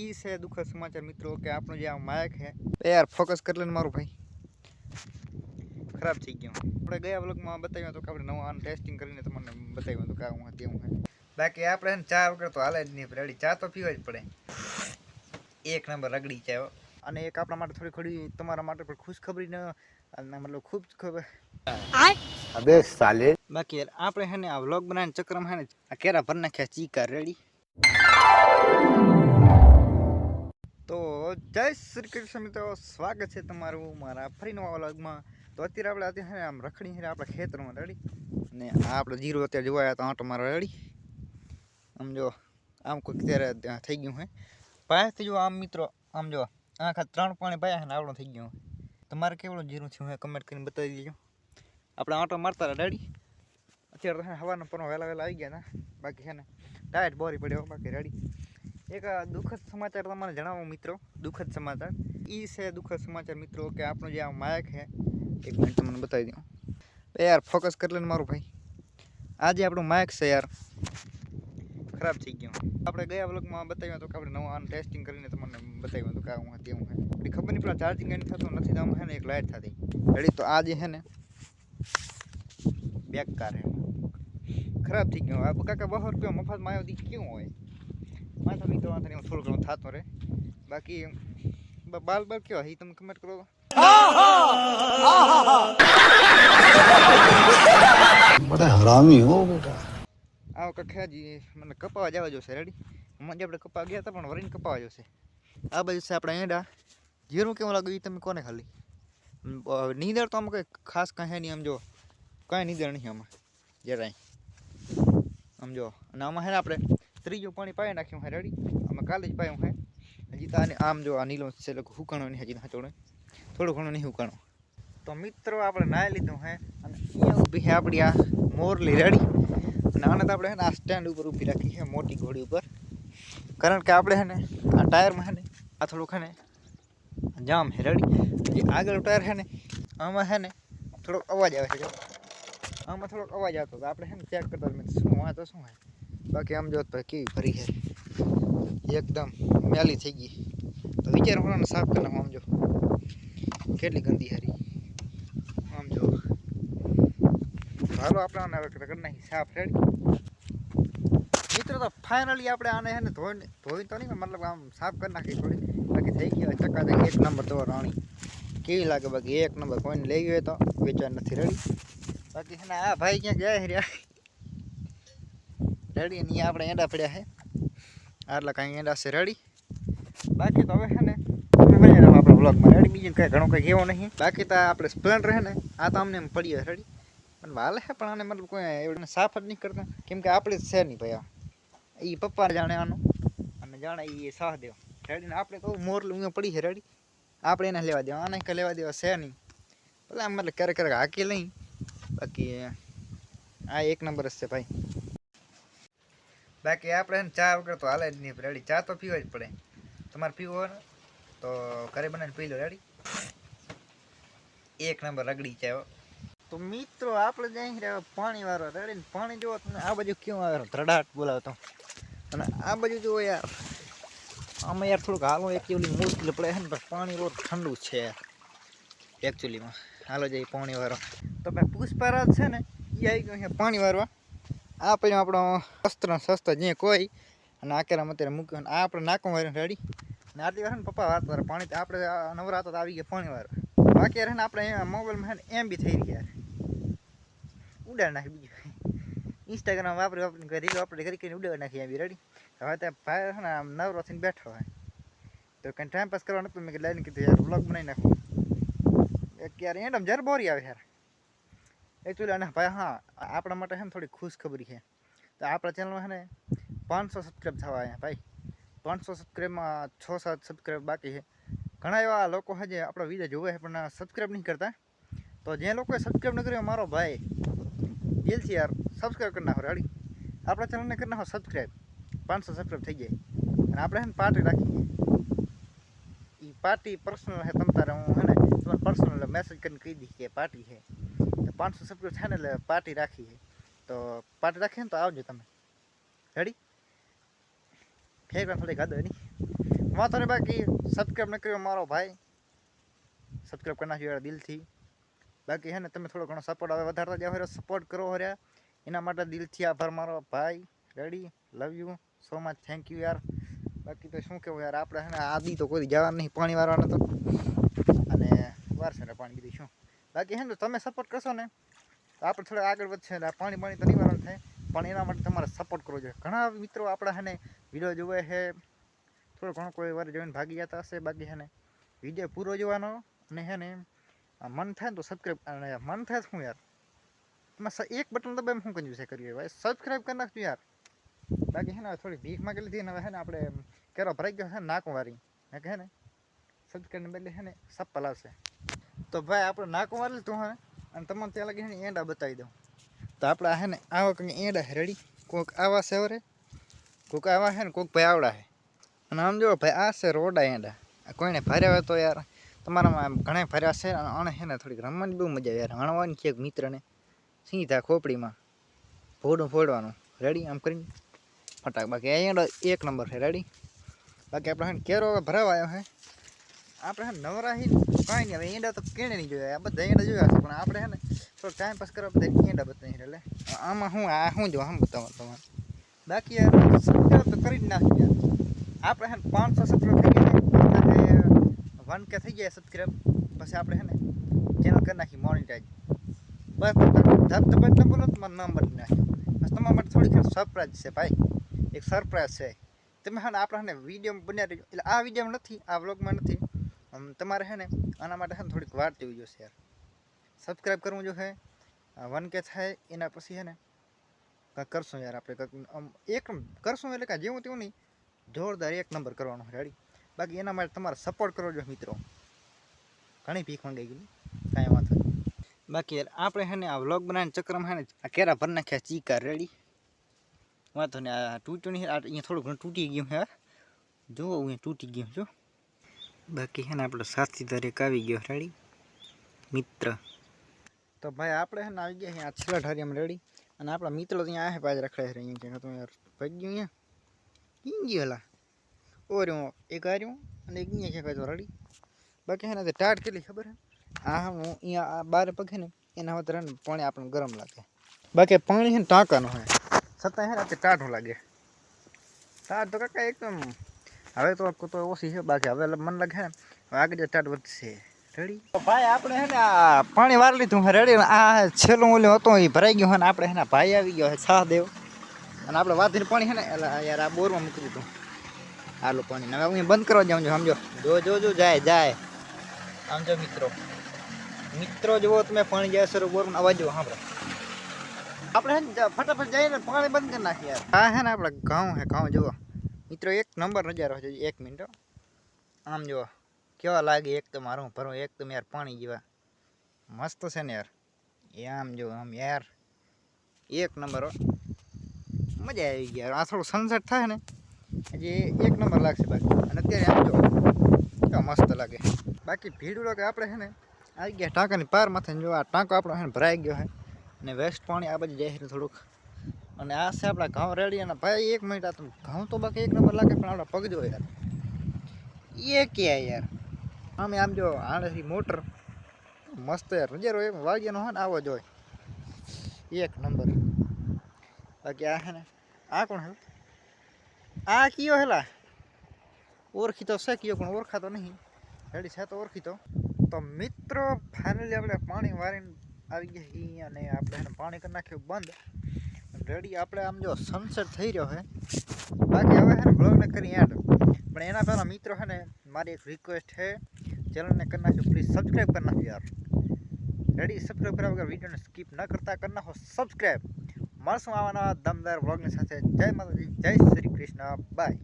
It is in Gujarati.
ई से दुखद समाचार मित्रों के आपनो जे आ माइक है यार फोकस कर लेने मारो भाई खराब થઈ ગયો આપણે ગયા વ્લોગમાં બતાવ્યું તો કે આપણે નવું આન ટેસ્ટિંગ કરીને તમને બતાવ્યું તો કે આ હું તેવું છે બાકી આપણે ચા વગર તો હાલે જ નહીં રેડી ચા તો પીવા જ પડે એક નંબર રગડી ચા અને એક આપણા માટે થોડી થોડી તમારા માટે પણ ખુશખબરી ન मतलब खूब खबर अबे साले बाकी यार આપણે હે ને આ વ્લોગ બનાવવાના ચક્કરમાં હે ને આ કેરા ભર નાખ્યા ચીકા રેડી તો જય શ્રી કૃષ્ણ મિત્રો સ્વાગત છે તમારું મારા ફરી નવા વ્લોગમાં તો અત્યારે આપણે હે આમ રખડી હે આપણા ખેતરમાં રેડી ને આ આપણો જીરો અત્યારે જોવાયા તો આંટો મારો રેડી આમ જો આમ કોઈ ત્યારે થઈ ગયું હે પાયથી જો આમ મિત્રો આમ જો આખા 3 પાણી પાયા હે ને આવડો થઈ ગયો તમારે કેવડું જીરું થયું હે કમેન્ટ કરીને બતાવી દેજો આપણે આંટો મારતા રેડી અત્યારે તો હવાનો પણ વહેલા આવી ગયા હતા બાકી છે ને ટાયર બોરી પડ્યો બાકી રેડી એક દુઃખદ સમાચાર તમારે જણાવો મિત્રો દુઃખદ સમાચાર ઈ છે દુઃખદ સમાચાર મિત્રો કે આપણો જે આ માઇક છે એક મિનિટ તમને બતાવી દઉં યાર ફોકસ કરી લે મારું ભાઈ આજે આપણું માઇક છે યાર ખરાબ થઈ ગયું આપણે ગયા વ્લોગમાં બતાવ્યું તો કે આપણે નવું આન ટેસ્ટિંગ કરીને તમને બતાવ્યું તો કે હું તેવું છે એટલે ખબર નહીં પેલા ચાર્જિંગ એની થતું નથી તો આમાં છે ને એક લાઇટ થતી રેડી તો આજે છે ને બેકાર છે ખરાબ થઈ ગયું આ કાકા 200 રૂપિયા મફતમાં આવ્યો દી કેવું હોય માથા નહીં તો વાંધો નહીં થોડું ઘણું થતો રહે બાકી બાલ બાલ કેવા હી તમે કમેન્ટ કરો बड़ा हरामी हो बेटा આવો કખાજી મને કપાવા જવા જોશે રેડી મજે આપણે કપા ગયા હતા પણ વરીને કપાવા જોશે આ બાજુ છે આપણા એંડા જીરું કેવું લાગ્યું એ તમે કોને ખાલી નીંદર તો આમાં કંઈ ખાસ કાંઈ નહીં આમ જો કાંઈ નીંદર નહીં આમાં જરાય આમ જો અને આમાં હે ને આપણે ત્રીજું પાણી પાઈ નાખ્યું હે રેડી આમાં કાલે જ પાયું હે હજી તો આને આમ જો આ નીલો છે લોકો હુકાણો નહીં હજી હચોડે થોડું ઘણું નહીં હુકાણો તો મિત્રો આપણે નાહી લીધું હે અને અહીંયા ઊભી છે આપણી આ મોરલી રેડી અને આને તો આપણે હે ને આ સ્ટેન્ડ ઉપર ઊભી રાખી છે મોટી ઘોડી ઉપર કારણ કે આપણે હે ને આ ટાયરમાં હે ને આ થોડુંક હે ને જામ છે રેડી જે આગળ ટાયર છે ને આમાં છે ને થોડોક અવાજ આવે છે આમાં થોડોક અવાજ આવતો તો આપણે છે ને ચેક કરતા મેં શું આ તો શું હે બાકી આમ જોત ભાઈ કેવી ભરી છે એકદમ મેલી થઈ ગઈ તો વિચાર હોવાનો સાફ કરી નાખો આમ જો કેટલી ગંદી હારી આમ જો હાલો આપણે આને કરી નાખી સાફ રેડી મિત્રો તો ફાઇનલી આપણે આને છે ને ધોઈ તો નહીં મતલબ આમ સાફ કરી નાખી થોડી બાકી થઈ ગયો ચકાચક એક નંબર તો રાણી કેવી લાગે બાકી એક નંબર કોઈને લઈ ગયો તો વેચાણ નથી રેડી બાકી છે ને આ ભાઈ ક્યાં ગયા રહ્યા રેડી ને આપણે એંડા પડ્યા છે આટલા કાંઈ એંડા છે રેડી બાકી તો હવે છે ને આપણે બ્લોગમાં રેડી બીજું કાંઈ ઘણું કંઈ કહેવું નહીં બાકી તો આપણે સ્પ્લેન્ડર છે ને આ તો અમને એમ પડીએ રેડી પણ વાલે છે પણ આને મતલબ કોઈ એવડે સાફ જ નહીં કરતા કેમ કે આપણે જ છે નહીં ભાઈ એ પપ્પા જાણે આનું અને જાણે એ સહદેવ રેડી ને આપણે કહું મોરલું અહીંયા પડી છે રેડી આપણે એને લેવા દેવા આને કંઈ લેવા દેવા છે નહીં ભલે આમ મતલબ ક્યારેક ક્યારેક હાકી લઈ બાકી આ એક નંબર જ છે ભાઈ બાકી આપણે ચા વગર તો હાલે જ નહીં રેડી ચા તો પીવા જ પડે તમારે પીવો હોય ને તો ઘરે બનાવીને પી લો રેડી એક નંબર રગડી ચા તો મિત્રો આપણે જાય પાણી વાળો રેડી ને પાણી જોવો તમે આ બાજુ કેવું આવે ધડાટ બોલાવતો અને આ બાજુ જુઓ યાર આમાં યાર થોડુંક હાલો એકચ્યુઅલી મુશ્કેલ પડે છે ને પણ પાણી બહુ ઠંડુ છે યાર એકચ્યુઅલીમાં હાલો જાય પાણી વાળો તો ભાઈ પુષ્પારાજ છે ને એ આવી ગયો છે પાણી વાળવા આ પછી આપણો શસ્ત્ર જે કોઈ અને આકેરામાં અત્યારે મૂક્યું આ આપણે નાખો વાળું રેડી અને આટલી વાર ને પપ્પા વાત વાળા પાણી આપણે નવરા હતા આવી ગયા પાણી વાળવા બાકી યાર ને આપણે મોબાઈલમાં છે ને એમ બી થઈ ગયા ઉડાડ નાખી બીજું ઇન્સ્ટાગ્રામ વાપરી રીલો આપણે કરીને ઉડાડ નાખી એમ બી રેડી હવે ત્યાં ભાઈ છે ને આમ નવરો થઈને બેઠો હોય તો કંઈ ટાઈમ પાસ કરવા નતું મેં કે લાઈને કીધું યાર વ્લોગ બનાવી નાખું એક યાર એન્ડમ જ્યારે બોરી આવે યાર એકચ્યુઅલી અને ભાઈ હા આપણા માટે છે ને થોડી ખુશખબરી છે તો આપણા ચેનલમાં છે ને 500 સબસ્ક્રાઈબ થવા આવ્યા ભાઈ 500 સબસ્ક્રાઈબમાં 6-7 સબસ્ક્રાઈબ બાકી છે ઘણા એવા લોકો છે જે આપણો વિડીયો જોવે છે પણ સબસ્ક્રાઈબ નહીં કરતા તો જે લોકોએ સબસ્ક્રાઈબ ન કર્યો મારો ભાઈ દિલથી યાર સબસ્ક્રાઈબ કરી નાખો રેડી આપણા ચેનલને કરી નાખો સબસ્ક્રાઈબ 500 સબસ્ક્રાઈબ થઈ જાય અને આપણે છે ને પાર્ટી રાખીએ એ પાર્ટી પર્સનલ છે તમ તારે હું છે ને તમારે પર્સનલ મેસેજ કરીને કહી દઈશ કે પાર્ટી છે તો 500 સબસ્ક્રાઈબ થાય ને એટલે પાર્ટી રાખીએ તો પાર્ટી રાખીએ ને તો આવજો તમે રેડી ફેરવા થોડી ગાદો નહીં વાંધો નહીં, બાકી સબસ્ક્રાઈબ ન કર્યો મારો ભાઈ, સબસ્ક્રાઈબ કરી નાખ્યો યાર દિલથી. બાકી હે ને તમે થોડો ઘણો સપોર્ટ હવે વધારતા જાવ, સપોર્ટ કરો હર્યા, એના માટે દિલથી આભાર મારો ભાઈ. Ready, love you so much, thank you યાર. બાકી તો શું કહેવું યાર, આપણે હે ને આદી તો કોઈ જવાનું નહીં પાણી વાળવાના તો, અને વારસે ને પાણી કીધું શું. બાકી હે ને તમે સપોર્ટ કરશો ને તો આપણે થોડા આગળ વધશે. એટલે પાણી તો નહીં વાળવાનું થાય, પણ એના માટે તમારે સપોર્ટ કરવો જોઈએ. ઘણા મિત્રો આપણા હે ને વિડીયો જોવે છે, થોડો ઘણો કોઈ વાર જોઈને ભાગી જતા હશે. બાકી હે ને વિડીયો પૂરો જોવાનો, અને હે ને મન થાય ને તો સબસ્ક્રાઈબ, અને મન થાય શું યાર, તમે એક બટન દબાવીને શું કંજુ છે કરીએ ભાઈ, સબસ્ક્રાઈબ કરી નાખજો યાર. બાકી હે ને થોડી ભીખ માગી લીધી ને હવે હે ને આપણે કેરો ભરાઈ ગયો છે નાકું વારી, મેં કહે ને સબસ્ક્રાઈબ બદલે હે ને સપ્પલ આવશે. તો ભાઈ આપણે નાકું વારી લીધું હે, અને તમને ત્યાં લાગે છે ને એંડા બતાવી દઉં. તો આપણે હે ને આવા કંઈ એંડા છે રેડી, કોઈક આવા છે વરે, કોઈક આવા છે ને કોઈક ભાઈ આવડા છે. અને આમ જો ભાઈ આ છે રોડા એંડા, કોઈને ભર્યા હોય તો યાર તમારામાં ઘણા ભર્યા છે. અને આને છે ને થોડીક રમવાની બહુ મજા આવે યાર, હણવાની છે એક મિત્રને સીધા ખોપડીમાં ભોડું ફોડવાનું. રેડી, આમ કરીને ફટાક. બાકી આ એંડો એક નંબર છે રેડી. બાકી આપણે હે કેરો ભરાવા આવ્યો છે, આપણે હે નવરાહી કાંઈ નહીં. હવે એંડા તો કેણે નહીં જોયા, આ બધા એંડા જોયા છે, પણ આપણે હે ને થોડો ટાઈમ પાસ કરવા બધા એંડા બતાવી. એટલે આમાં હું આ શું જો આમ બતાવો તમારે. બાકી યાર સબસ્ક્રાઈબ તો કરી જ નાખી યાર. આપણે હે ને 500 સબસ્ક્રાઈબ થઈ ગયા, 1K થઈ જાય સબસ્ક્રાઈબ, પછી આપણે હે ને ચેનલ કરી નાખી મોનિટાઈઝ. બસ ધબધબાટ ન બોલો તમારું નામ બદલી નાખ્યું. બસ તમારા માટે થોડીક સરપ્રાઈઝ છે ભાઈ, એક સરપ્રાઈઝ છે. તમે હે ને આપણે હે ને વિડીયો બન્યા રહેજો. એટલે આ વિડીયોમાં નથી, આ વ્લોગમાં નથી, તમારે હે ને આના માટે હે ને થોડીક વાર જોવી જોશે યાર. સબસ્ક્રાઈબ કરવું જો છે, 1K થાય એના પછી હે ને કાંઈક કરશું યાર. આપણે કાંઈક એક કરશું, એટલે કાંઈ જેવું તેવું નહીં, જોરદાર એક નંબર કરવાનો રેડી. બાકી એના માટે તમારે સપોર્ટ કરવો જોઈએ મિત્રો. ઘણી ભીખ મંગાઈ ગઈ, કાંઈ વાંધો નહીં. બાકી યાર આપણે હે ને આ વ્લોગ બનાવીને ચક્રમાં હે ને આ કેરા ભરી નાખ્યા ચીકા રેડી. વાંધો ને આ તૂટ્યું નહીં, અહીંયા થોડું ઘણું તૂટી ગયું હે, જુઓ અહીંયા તૂટી ગયું જો. બાકી હે ને આપણે સાથીદાર એક આવી ગયો રેડી મિત્ર. તો ભાઈ આપણે હે ને આવી ગયા અહીંયા છેલ્લા ઠારિયામાં રેડી. અને આપણા મિત્રો ત્યાં આવે પાછળ રખડે છે અહીંયા, તો યાર ભાઈ ગયું અહીંયા કીં ગયું હલા ઓર્યું એક હાર્યું અને એક અહીંયા ક્યાંક તો રેડી. બાકી હે ને ટાટ કેટલી ખબર હે, આ હું અહીંયા આ બાર પગે ને એના હવે ને પાણી આપણને ગરમ લાગે. બાકી પાણી છે ને ટાંકાનું હોય છતાં હે ને ટાઢું લાગે. ટાઢ તો કાકા એકદમ હવે તો ઓછી છે. બાકી હવે મને લાગે છે ને આગળ ટાઢ વધશે રેડી. તો ભાઈ આપણે હે ને આ પાણી વાર લીધું હે રેડી. આ છેલ્લું ઓલું હતો એ ભરાઈ ગયું હોય ને આપણે હે ને ભાઈ આવી ગયો છે છાહ દેવ, અને આપણે વાધીને પાણી છે ને એટલે યાર આ બોરમાં મૂકી દીધું આલું પાણી. હવે હું બંધ કરવા જાઉં છું, સમજો જો જાય આમ જો મિત્રો જુઓ તમે, પાણી જાય સર બોરમાં અવાજ જુઓ સાંભળો. આપણે હે ને ફટાફટ જઈને પાણી બંધ કરી નાખીએ યાર. આ હે ને આપણે ઘઉં હે, ઘઉં જુઓ મિત્રો, એક નંબર નજારો છે. એક મિનિટ આમ જુઓ કેવા લાગે, એકદમ મારું ભરું એકદમ યાર પાણી જેવા મસ્ત છે ને યાર. એ આમ જો આમ યાર એક નંબર મજા આવી ગયા. આ થોડું સનસેટ થાય ને હજી એક નંબર લાગશે. બાકી અને અત્યારે આમ જો કેવા મસ્ત લાગે. બાકી ભીડું કે આપણે છે ને આવી ગયા ટાંકાની પાર માથે. જો આ ટાંકો આપણો છે ને ભરાઈ ગયો છે, અને વેસ્ટ પાણી આ બાજુ જાય છે થોડુંક. અને આ છે આપણા ઘઉં રેડી. અને ભાઈ એક મિનિટ, આ તો ઘઉં તો બાકી એક નંબર લાગે, પણ આપણા પગ જો યાર એ ક્યાં યાર. આમ જો આણેથી મોટર મસ્ત યાર નજારો એમ વાગ્યાનો હોય ને આવો જ હોય એક નંબર. બાકી આ છે ને આ કોણ હે, આ કયો હેલા ઓળખીતો છે કયો, પણ ઓળખાતો નહીં રેડી છે તો ઓળખીતો. તો મિત્રો ફાઇનલી આપણે પાણી વારીને આવી ગયા છીએ, અને આપણે પાણી કરી નાખ્યું બંધ રેડી. આપણે આમ જો સનસેટ થઈ રહ્યો છે. બાકી હવે છે ને બ્લોગને કરી એડ, પણ એના પહેલાં મિત્રો છે ને મારી એક રિક્વેસ્ટ છે, ચેનલને કરી નાખ્યો પ્લીઝ સબસ્ક્રાઈબ કરી નાખજો યાર રેડી. સબસ્ક્રાઈબ કર્યા વગર વિડીયોને સ્કીપ ન કરતા કરી નાખો સબસ્ક્રાઈબ. મળશું આવા નવા દમદાર બ્લોગની સાથે. જય માતાજી, જય શ્રી કૃષ્ણ, બાય.